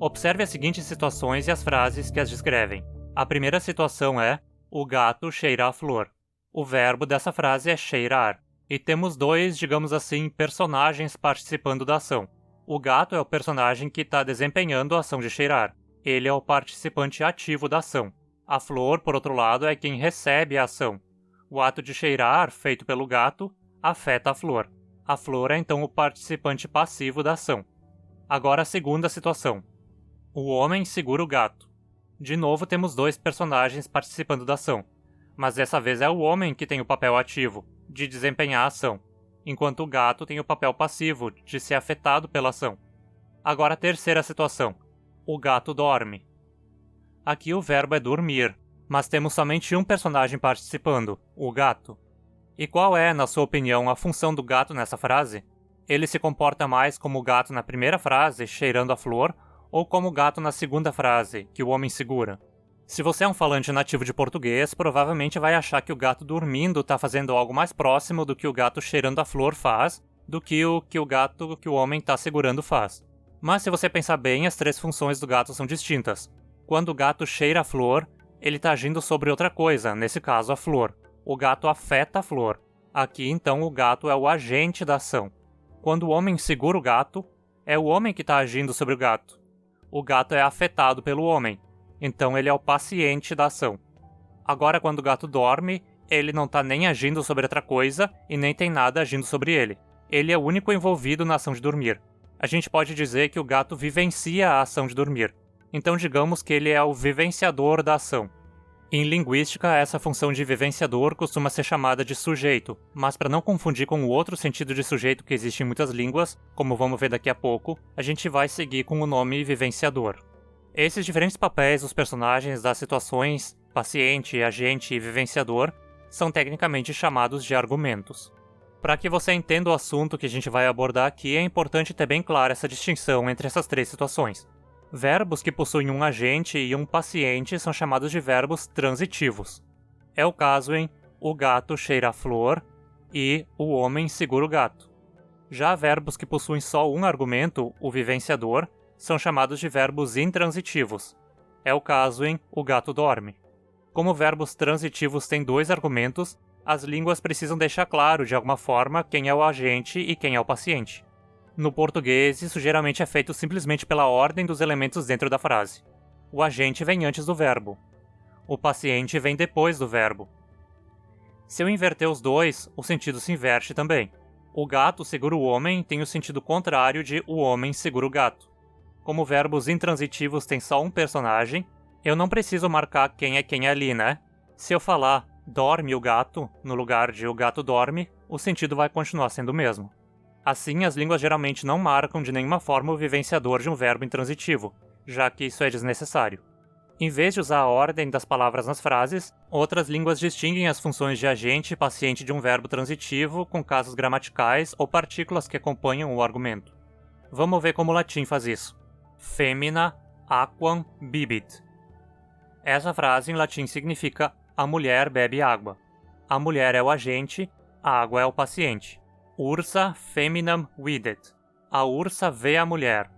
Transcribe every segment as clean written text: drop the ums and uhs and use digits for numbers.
Observe as seguintes situações e as frases que as descrevem. A primeira situação é: o gato cheira a flor. O verbo dessa frase é cheirar. E temos dois, digamos assim, personagens participando da ação. O gato é o personagem que está desempenhando a ação de cheirar. Ele é o participante ativo da ação. A flor, por outro lado, é quem recebe a ação. O ato de cheirar, feito pelo gato, afeta a flor. A flor é então o participante passivo da ação. Agora a segunda situação. O homem segura o gato. De novo temos dois personagens participando da ação. Mas dessa vez é o homem que tem o papel ativo, de desempenhar a ação, enquanto o gato tem o papel passivo, de ser afetado pela ação. Agora a terceira situação. O gato dorme. Aqui o verbo é dormir, mas temos somente um personagem participando, o gato. E qual é, na sua opinião, a função do gato nessa frase? Ele se comporta mais como o gato na primeira frase, cheirando a flor, ou como o gato na segunda frase, que o homem segura? Se você é um falante nativo de português, provavelmente vai achar que o gato dormindo está fazendo algo mais próximo do que o gato cheirando a flor faz, do que o gato que o homem está segurando faz. Mas se você pensar bem, as três funções do gato são distintas. Quando o gato cheira a flor, ele está agindo sobre outra coisa, nesse caso a flor. O gato afeta a flor. Aqui, então, o gato é o agente da ação. Quando o homem segura o gato, é o homem que está agindo sobre o gato. O gato é afetado pelo homem. Então ele é o paciente da ação. Agora, quando o gato dorme, ele não está nem agindo sobre outra coisa e nem tem nada agindo sobre ele. Ele é o único envolvido na ação de dormir. A gente pode dizer que o gato vivencia a ação de dormir. Então digamos que ele é o vivenciador da ação. Em linguística, essa função de vivenciador costuma ser chamada de sujeito, mas para não confundir com o outro sentido de sujeito que existe em muitas línguas, como vamos ver daqui a pouco, a gente vai seguir com o nome vivenciador. Esses diferentes papéis dos personagens das situações, paciente, agente e vivenciador, são tecnicamente chamados de argumentos. Para que você entenda o assunto que a gente vai abordar aqui, é importante ter bem clara essa distinção entre essas três situações. Verbos que possuem um agente e um paciente são chamados de verbos transitivos. É o caso em o gato cheira a flor e o homem segura o gato. Já verbos que possuem só um argumento, o vivenciador, são chamados de verbos intransitivos. É o caso em o gato dorme. Como verbos transitivos têm dois argumentos, as línguas precisam deixar claro, de alguma forma, quem é o agente e quem é o paciente. No português, isso geralmente é feito simplesmente pela ordem dos elementos dentro da frase. O agente vem antes do verbo. O paciente vem depois do verbo. Se eu inverter os dois, o sentido se inverte também. O gato segura o homem tem o sentido contrário de o homem segura o gato. Como verbos intransitivos têm só um personagem, eu não preciso marcar quem é ali, né? Se eu falar dorme o gato, no lugar de o gato dorme, o sentido vai continuar sendo o mesmo. Assim, as línguas geralmente não marcam de nenhuma forma o vivenciador de um verbo intransitivo, já que isso é desnecessário. Em vez de usar a ordem das palavras nas frases, outras línguas distinguem as funções de agente e paciente de um verbo transitivo com casos gramaticais ou partículas que acompanham o argumento. Vamos ver como o latim faz isso. Femina aquam bibit. Essa frase em latim significa a mulher bebe água. A mulher é o agente, a água é o paciente. Ursa feminam videt. A ursa vê a mulher.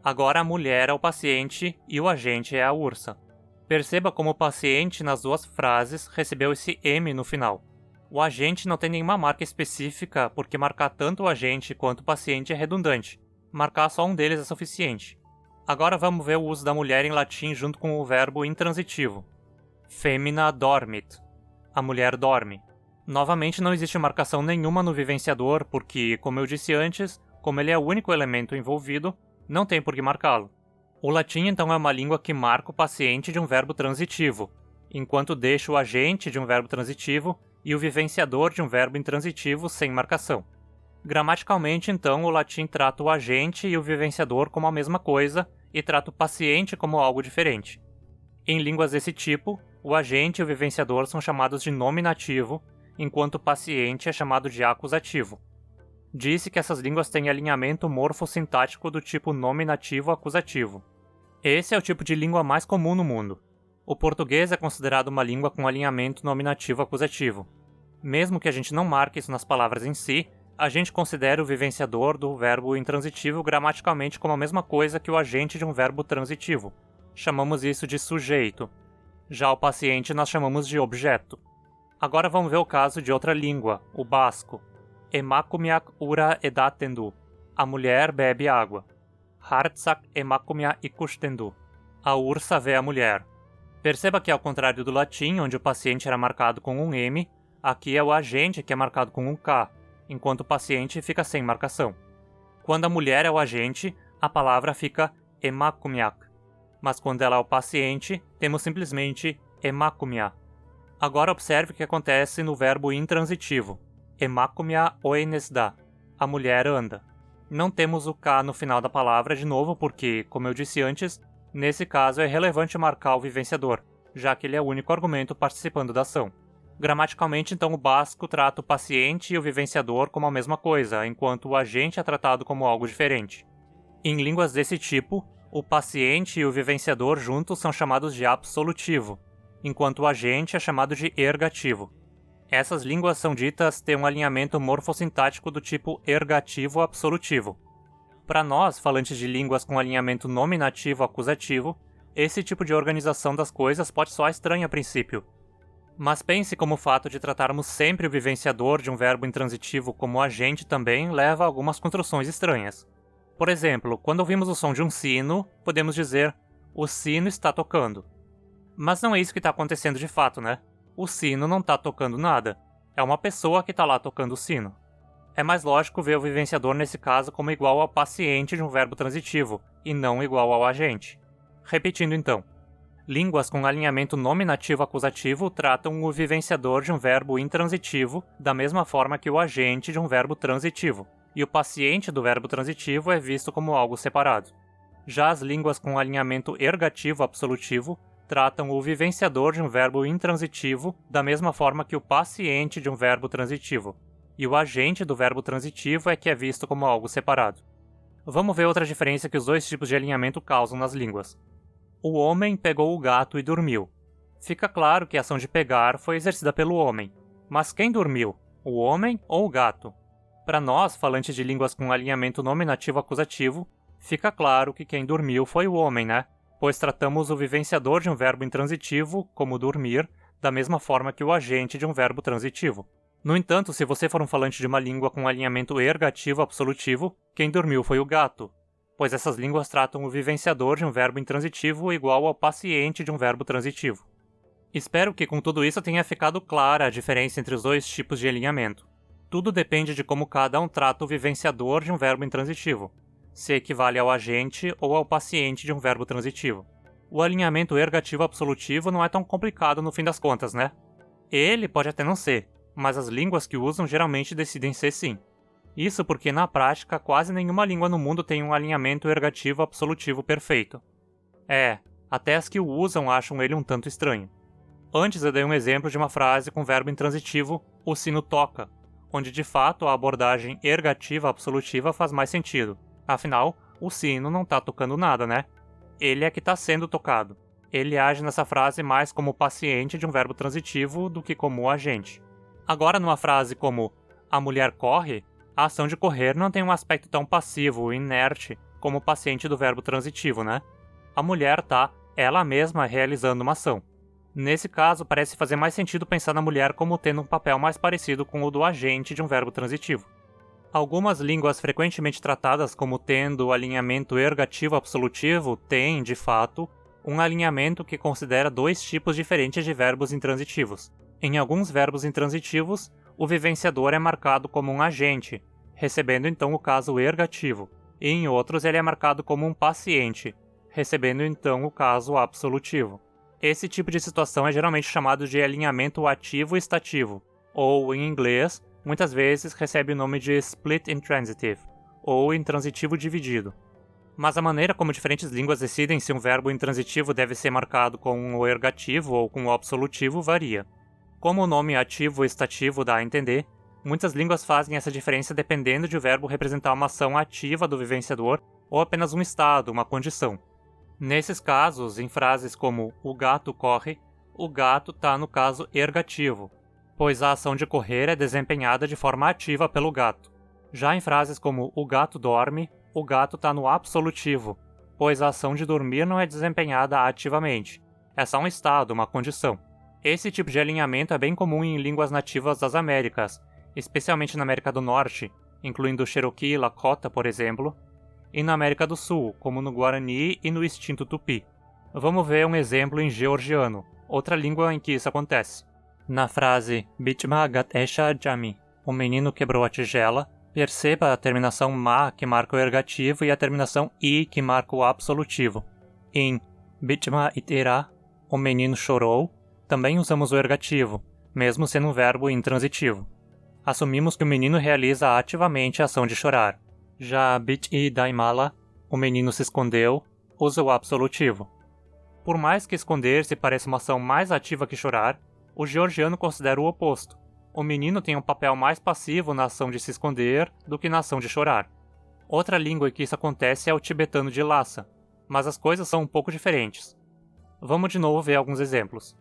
Agora a mulher é o paciente e o agente é a ursa. Perceba como o paciente nas duas frases recebeu esse M no final. O agente não tem nenhuma marca específica porque marcar tanto o agente quanto o paciente é redundante. Marcar só um deles é suficiente. Agora vamos ver o uso da mulher em latim junto com o verbo intransitivo. Femina dormit. A mulher dorme. Novamente não existe marcação nenhuma no vivenciador porque, como eu disse antes, como ele é o único elemento envolvido, não tem por que marcá-lo. O latim então é uma língua que marca o paciente de um verbo transitivo, enquanto deixa o agente de um verbo transitivo e o vivenciador de um verbo intransitivo sem marcação. Gramaticalmente, então, o latim trata o agente e o vivenciador como a mesma coisa e trata o paciente como algo diferente. Em línguas desse tipo, o agente e o vivenciador são chamados de nominativo, enquanto o paciente é chamado de acusativo. Disse que essas línguas têm alinhamento morfossintático do tipo nominativo-acusativo. Esse é o tipo de língua mais comum no mundo. O português é considerado uma língua com alinhamento nominativo-acusativo. Mesmo que a gente não marque isso nas palavras em si, A gente considera o vivenciador do verbo intransitivo gramaticalmente como a mesma coisa que o agente de um verbo transitivo. Chamamos isso de sujeito. Já o paciente nós chamamos de objeto. Agora vamos ver o caso de outra língua, o basco. Emakumeak ura edatendu. A mulher bebe água. Hartzak emakumea ikustendu. A ursa vê a mulher. Perceba que, ao contrário do latim, onde o paciente era marcado com um M, aqui é o agente que é marcado com um K, enquanto o paciente fica sem marcação. Quando a mulher é o agente, a palavra fica emakumeak. Mas quando ela é o paciente, temos simplesmente emakumea. Agora observe o que acontece no verbo intransitivo. Emakumea oenesda. A mulher anda. Não temos o K no final da palavra de novo porque, como eu disse antes, nesse caso é relevante marcar o vivenciador, já que ele é o único argumento participando da ação. Gramaticalmente, então, o basco trata o paciente e o vivenciador como a mesma coisa, enquanto o agente é tratado como algo diferente. Em línguas desse tipo, o paciente e o vivenciador juntos são chamados de absolutivo, enquanto o agente é chamado de ergativo. Essas línguas são ditas ter um alinhamento morfossintático do tipo ergativo-absolutivo. Para nós, falantes de línguas com alinhamento nominativo-acusativo, esse tipo de organização das coisas pode soar estranho a princípio. Mas pense como o fato de tratarmos sempre o vivenciador de um verbo intransitivo como agente também leva a algumas construções estranhas. Por exemplo, quando ouvimos o som de um sino, podemos dizer "o sino está tocando". Mas não é isso que está acontecendo de fato, né? O sino não está tocando nada. É uma pessoa que está lá tocando o sino. É mais lógico ver o vivenciador nesse caso como igual ao paciente de um verbo transitivo, e não igual ao agente. Repetindo então. Línguas com alinhamento nominativo-acusativo tratam o vivenciador de um verbo intransitivo da mesma forma que o agente de um verbo transitivo, e o paciente do verbo transitivo é visto como algo separado. Já as línguas com alinhamento ergativo-absolutivo tratam o vivenciador de um verbo intransitivo da mesma forma que o paciente de um verbo transitivo, e o agente do verbo transitivo é que é visto como algo separado. Vamos ver outra diferença que os dois tipos de alinhamento causam nas línguas. O homem pegou o gato e dormiu. Fica claro que a ação de pegar foi exercida pelo homem. Mas quem dormiu? O homem ou o gato? Para nós, falantes de línguas com alinhamento nominativo-acusativo, fica claro que quem dormiu foi o homem, né? Pois tratamos o vivenciador de um verbo intransitivo, como dormir, da mesma forma que o agente de um verbo transitivo. No entanto, se você for um falante de uma língua com alinhamento ergativo-absolutivo, quem dormiu foi o gato, pois essas línguas tratam o vivenciador de um verbo intransitivo igual ao paciente de um verbo transitivo. Espero que com tudo isso tenha ficado clara a diferença entre os dois tipos de alinhamento. Tudo depende de como cada um trata o vivenciador de um verbo intransitivo, se equivale ao agente ou ao paciente de um verbo transitivo. O alinhamento ergativo-absolutivo não é tão complicado no fim das contas, né? Ele pode até não ser, mas as línguas que usam geralmente decidem ser sim. Isso porque, na prática, quase nenhuma língua no mundo tem um alinhamento ergativo-absolutivo perfeito. Até as que o usam acham ele um tanto estranho. Antes eu dei um exemplo de uma frase com verbo intransitivo, o sino toca, onde de fato a abordagem ergativa-absolutiva faz mais sentido. Afinal, o sino não está tocando nada, né? Ele é que está sendo tocado. Ele age nessa frase mais como paciente de um verbo transitivo do que como agente. Agora, numa frase como a mulher corre, a ação de correr não tem um aspecto tão passivo, inerte, como o paciente do verbo transitivo, né? A mulher está, ela mesma, realizando uma ação. Nesse caso, parece fazer mais sentido pensar na mulher como tendo um papel mais parecido com o do agente de um verbo transitivo. Algumas línguas frequentemente tratadas como tendo alinhamento ergativo-absolutivo têm, de fato, um alinhamento que considera dois tipos diferentes de verbos intransitivos. Em alguns verbos intransitivos, o vivenciador é marcado como um agente, recebendo então o caso ergativo, e em outros ele é marcado como um paciente, recebendo então o caso absolutivo. Esse tipo de situação é geralmente chamado de alinhamento ativo-estativo, ou, em inglês, muitas vezes recebe o nome de split intransitive, ou intransitivo dividido. Mas a maneira como diferentes línguas decidem se um verbo intransitivo deve ser marcado com o ergativo ou com o absolutivo varia. Como o nome ativo-estativo dá a entender, muitas línguas fazem essa diferença dependendo de o verbo representar uma ação ativa do vivenciador ou apenas um estado, uma condição. Nesses casos, em frases como o gato corre, o gato está no caso ergativo, pois a ação de correr é desempenhada de forma ativa pelo gato. Já em frases como o gato dorme, o gato está no absolutivo, pois a ação de dormir não é desempenhada ativamente. É só um estado, uma condição. Esse tipo de alinhamento é bem comum em línguas nativas das Américas, especialmente na América do Norte, incluindo o Cherokee e Lakota, por exemplo, e na América do Sul, como no Guarani e no extinto Tupi. Vamos ver um exemplo em georgiano, outra língua em que isso acontece. Na frase Bitma gatesha jami, o menino quebrou a tigela, perceba a terminação ma, que marca o ergativo, e a terminação i, que marca o absolutivo. Em Bitma itera, o menino chorou, também usamos o ergativo, mesmo sendo um verbo intransitivo. Assumimos que o menino realiza ativamente a ação de chorar. Já bit-i daimala, o menino se escondeu, usa o absolutivo. Por mais que esconder-se pareça uma ação mais ativa que chorar, o georgiano considera o oposto. O menino tem um papel mais passivo na ação de se esconder do que na ação de chorar. Outra língua em que isso acontece é o tibetano de Lhasa, mas as coisas são um pouco diferentes. Vamos de novo ver alguns exemplos.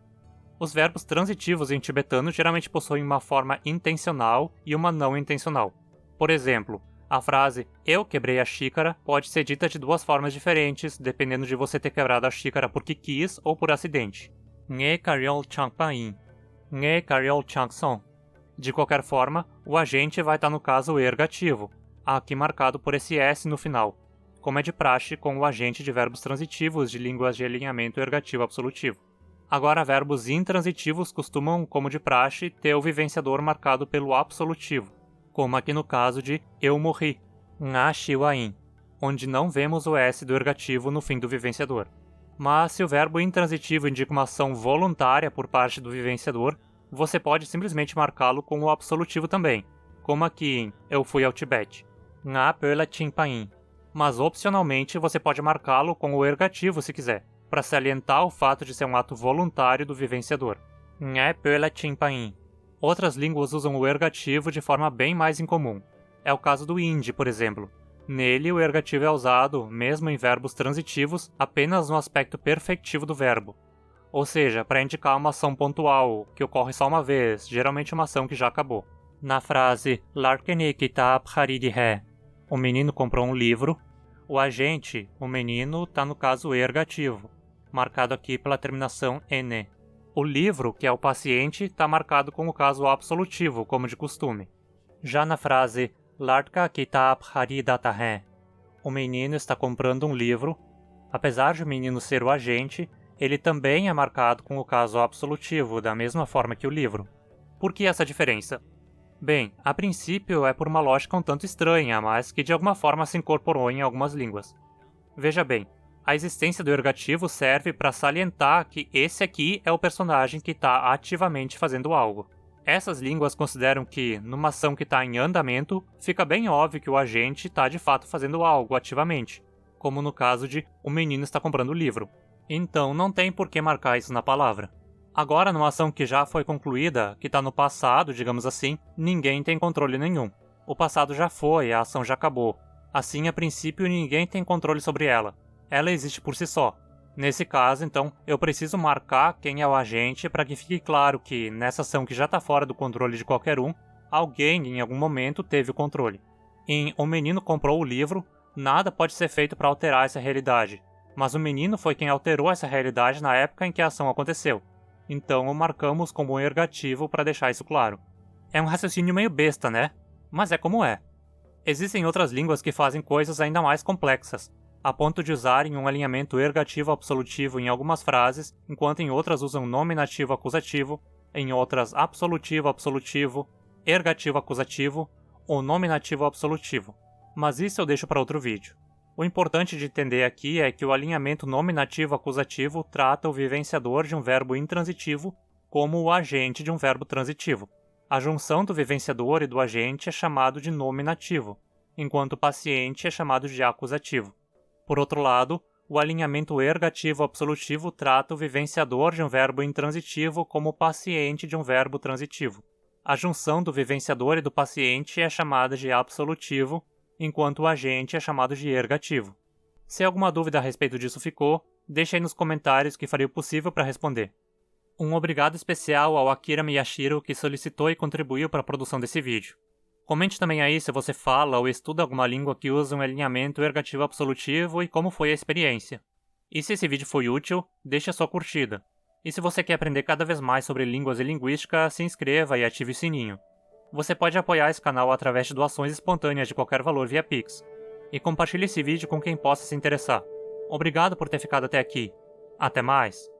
Os verbos transitivos em tibetano geralmente possuem uma forma intencional e uma não intencional. Por exemplo, a frase eu quebrei a xícara pode ser dita de duas formas diferentes, dependendo de você ter quebrado a xícara porque quis ou por acidente. Nge karyol changpain, nge karyol changson. De qualquer forma, o agente vai estar no caso ergativo, aqui marcado por esse S no final, como é de praxe com o agente de verbos transitivos de línguas de alinhamento ergativo absolutivo. Agora, verbos intransitivos costumam, como de praxe, ter o vivenciador marcado pelo absolutivo, como aqui no caso de eu morri, nga shiwain, onde não vemos o S do ergativo no fim do vivenciador. Mas se o verbo intransitivo indica uma ação voluntária por parte do vivenciador, você pode simplesmente marcá-lo com o absolutivo também, como aqui em eu fui ao Tibete, nga pela chimpain. Mas opcionalmente você pode marcá-lo com o ergativo se quiser, para salientar o fato de ser um ato voluntário do vivenciador. Nga pela chimpain. Outras línguas usam o ergativo de forma bem mais incomum. É o caso do hindi, por exemplo. Nele, o ergativo é usado, mesmo em verbos transitivos, apenas no aspecto perfectivo do verbo. Ou seja, para indicar uma ação pontual, que ocorre só uma vez, geralmente uma ação que já acabou. Na frase Larkene kitab kharidi hai, o menino comprou um livro, o agente, o menino, está no caso ergativo, marcado aqui pela terminação ene. O livro, que é o paciente, está marcado com o caso absolutivo, como de costume. Já na frase Larka kitab kharidata hai, o menino está comprando um livro, apesar de o menino ser o agente, ele também é marcado com o caso absolutivo, da mesma forma que o livro. Por que essa diferença? Bem, a princípio é por uma lógica um tanto estranha, mas que de alguma forma se incorporou em algumas línguas. Veja bem, a existência do ergativo serve para salientar que esse aqui é o personagem que está ativamente fazendo algo. Essas línguas consideram que, numa ação que está em andamento, fica bem óbvio que o agente está de fato fazendo algo ativamente, como no caso de o menino está comprando o livro. Então não tem por que marcar isso na palavra. Agora, numa ação que já foi concluída, que está no passado, digamos assim, ninguém tem controle nenhum. O passado já foi, a ação já acabou. Assim, a princípio, ninguém tem controle sobre ela. Ela existe por si só. Nesse caso, então, eu preciso marcar quem é o agente para que fique claro que, nessa ação que já está fora do controle de qualquer um, alguém, em algum momento, teve o controle. Em O Menino Comprou o Livro, nada pode ser feito para alterar essa realidade. Mas o menino foi quem alterou essa realidade na época em que a ação aconteceu. Então o marcamos como um ergativo para deixar isso claro. É um raciocínio meio besta, né? Mas é como é. Existem outras línguas que fazem coisas ainda mais complexas, a ponto de usarem um alinhamento ergativo-absolutivo em algumas frases, enquanto em outras usam nominativo-acusativo, em outras absolutivo-absolutivo, ergativo-acusativo ou nominativo-absolutivo. Mas isso eu deixo para outro vídeo. O importante de entender aqui é que o alinhamento nominativo-acusativo trata o vivenciador de um verbo intransitivo como o agente de um verbo transitivo. A junção do vivenciador e do agente é chamado de nominativo, enquanto o paciente é chamado de acusativo. Por outro lado, o alinhamento ergativo-absolutivo trata o vivenciador de um verbo intransitivo como o paciente de um verbo transitivo. A junção do vivenciador e do paciente é chamada de absolutivo, enquanto o agente é chamado de ergativo. Se alguma dúvida a respeito disso ficou, deixe aí nos comentários que farei o possível para responder. Um obrigado especial ao Akira Miyashiro que solicitou e contribuiu para a produção desse vídeo. Comente também aí se você fala ou estuda alguma língua que usa um alinhamento ergativo absolutivo e como foi a experiência. E se esse vídeo foi útil, deixe a sua curtida. E se você quer aprender cada vez mais sobre línguas e linguística, se inscreva e ative o sininho. Você pode apoiar esse canal através de doações espontâneas de qualquer valor via Pix. E compartilhe esse vídeo com quem possa se interessar. Obrigado por ter ficado até aqui. Até mais!